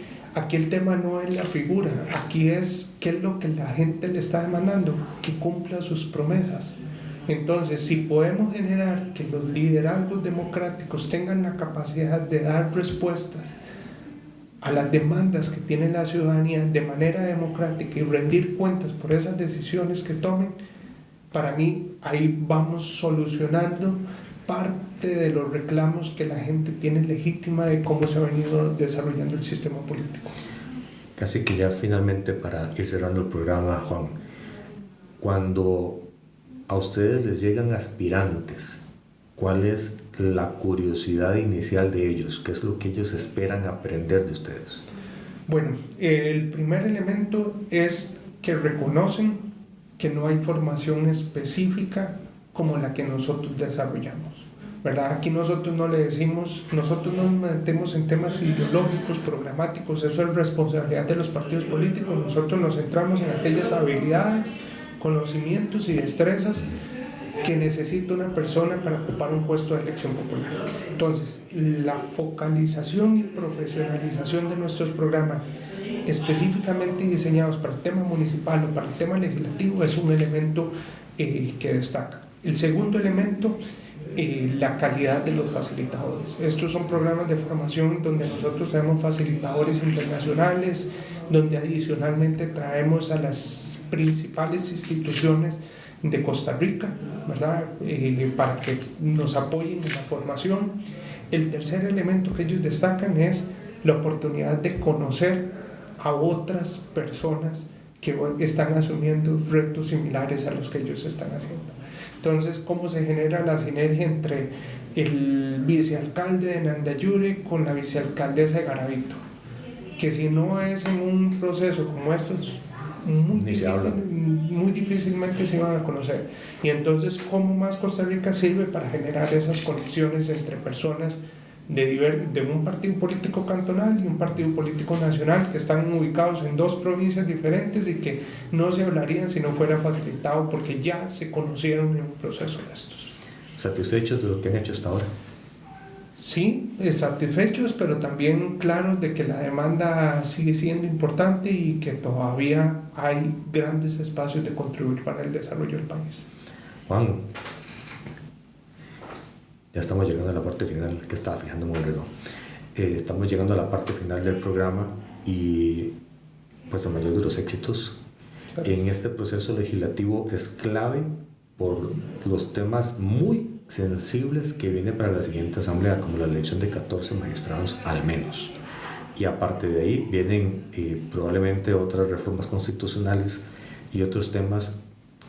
el tema no es la figura, aquí es qué es lo que la gente le está demandando, que cumpla sus promesas. Entonces, si podemos generar que los liderazgos democráticos tengan la capacidad de dar respuestas a las demandas que tiene la ciudadanía de manera democrática y rendir cuentas por esas decisiones que tomen, para mí ahí vamos solucionando parte de los reclamos que la gente tiene legítima de cómo se ha venido desarrollando el sistema político. Casi que ya finalmente, para ir cerrando el programa, Juan, cuando a ustedes les llegan aspirantes, ¿cuál es la curiosidad inicial de ellos? ¿Qué es lo que ellos esperan aprender de ustedes? Bueno, el primer elemento es que reconocen que no hay formación específica como la que nosotros desarrollamos, ¿verdad? Aquí nosotros no le decimos, nosotros no nos metemos en temas ideológicos, programáticos, eso es responsabilidad de los partidos políticos. Nosotros nos centramos en aquellas habilidades, conocimientos y destrezas que necesita una persona para ocupar un puesto de elección popular. Entonces, la focalización y profesionalización de nuestros programas específicamente diseñados para el tema municipal o para el tema legislativo es un elemento que destaca. El segundo elemento, la calidad de los facilitadores. Estos son programas de formación donde nosotros tenemos facilitadores internacionales, donde adicionalmente traemos a las principales instituciones de Costa Rica, ¿verdad? Para que nos apoyen en la formación. El tercer elemento que ellos destacan es la oportunidad de conocer a otras personas que están asumiendo retos similares a los que ellos están haciendo. Entonces, ¿cómo se genera la sinergia entre el vicealcalde de Nandayure con la vicealcaldesa de Garavito? Que si no es en un proceso como estos, muy difícilmente se van a conocer. Y entonces, ¿cómo más Costa Rica sirve para generar esas conexiones entre personas de un partido político cantonal y un partido político nacional que están ubicados en dos provincias diferentes y que no se hablarían si no fuera facilitado porque ya se conocieron en un proceso de estos? ¿Satisfechos de lo que han hecho hasta ahora? Sí, satisfechos, pero también claros de que la demanda sigue siendo importante y que todavía hay grandes espacios de contribuir para el desarrollo del país. Juan, ya estamos llegando a la parte final, que estaba fijando en el reloj. Estamos llegando a la parte final del programa y pues el mayor de los éxitos en este proceso legislativo es clave por los temas muy sensibles que viene para la siguiente asamblea, como la elección de 14 magistrados al menos. Y aparte de ahí vienen probablemente otras reformas constitucionales y otros temas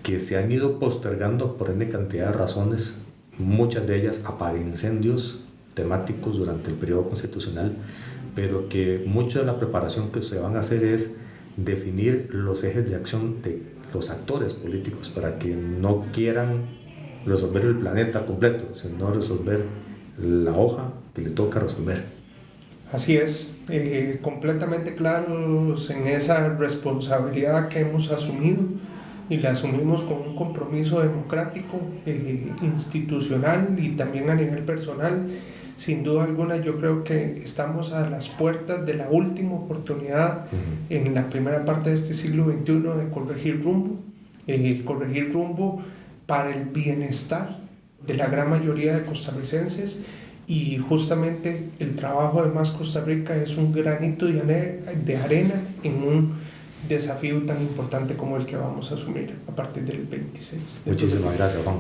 que se han ido postergando por N cantidad de razones, muchas de ellas apaga-incendios temáticos durante el periodo constitucional, pero que mucha de la preparación que se van a hacer es definir los ejes de acción de los actores políticos para que no quieran resolver el planeta completo, sino resolver la hoja que le toca resolver. Así es, completamente claros en esa responsabilidad que hemos asumido y la asumimos con un compromiso democrático, institucional y también a nivel personal. Sin duda alguna, yo creo que estamos a las puertas de la última oportunidad en la primera parte de este siglo XXI de corregir rumbo para el bienestar de la gran mayoría de costarricenses, y justamente el trabajo de Más Costa Rica es un granito de arena en un desafío tan importante como el que vamos a asumir a partir del 26. Muchísimas gracias, Juan.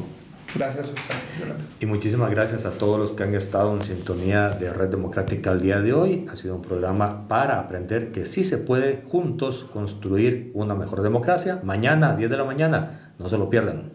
Gracias a usted, Jonathan. Y muchísimas gracias a todos los que han estado en sintonía de Red Democrática el día de hoy. Ha sido un programa para aprender que sí se puede juntos construir una mejor democracia. Mañana, 10 de la mañana, no se lo pierdan.